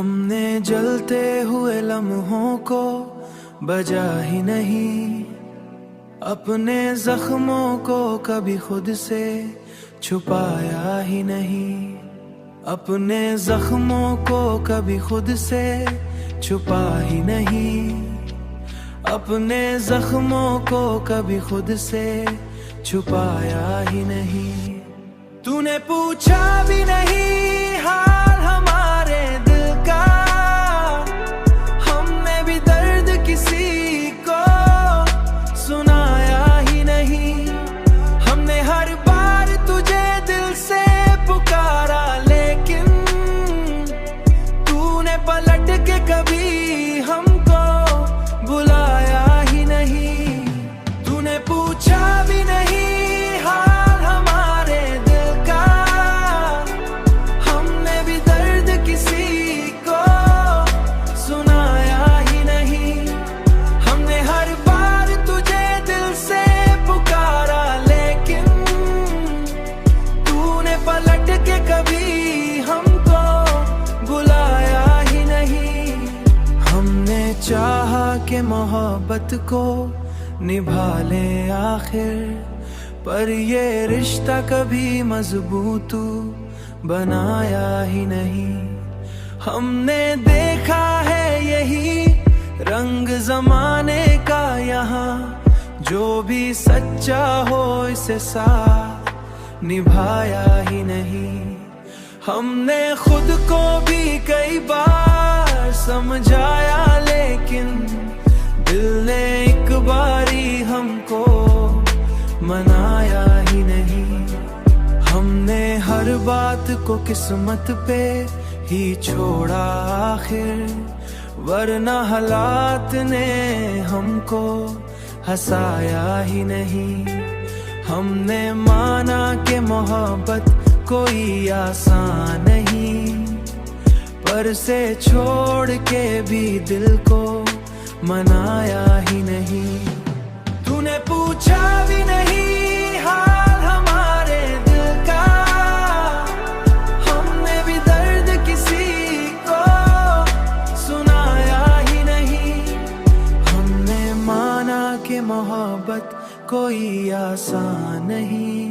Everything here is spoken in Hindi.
हमने जलते हुए लम्हों को बजा ही नहीं, अपने जख्मों को कभी खुद से छुपाया ही नहीं, अपने जख्मों को कभी खुद से छुपा ही नहीं, अपने जख्मों को कभी खुद से छुपाया ही नहीं। तूने पूछा भी नहीं हाल हमारे दिल का, हमने भी दर्द किसी को सुनाया ही नहीं, हमने हर बार तुझे दिल से पुकारा, लेकिन तूने पलट के कभी हमको बुलाया ही नहीं। तूने पूछा भी नहीं चाहा के मोहब्बत को निभा ले आखिर, पर ये रिश्ता कभी मजबूत बनाया ही नहीं। हमने देखा है यही रंग जमाने का यहाँ, जो भी सच्चा हो इसे साथ निभाया ही नहीं। हमने खुद को भी कई बार समझाया, लेकिन दिल ने एक बारी हमको मनाया ही नहीं। हमने हर बात को किस्मत पे ही छोड़ा आखिर, वरना हालात ने हमको हंसाया ही नहीं। हमने माना कि मोहब्बत कोई आसान नहीं, पर से छोड़ के भी दिल को मनाया ही नहीं। तूने पूछा भी नहीं हाल हमारे दिल का, हमने भी दर्द किसी को सुनाया ही नहीं। हमने माना कि मोहब्बत कोई आसान नहीं।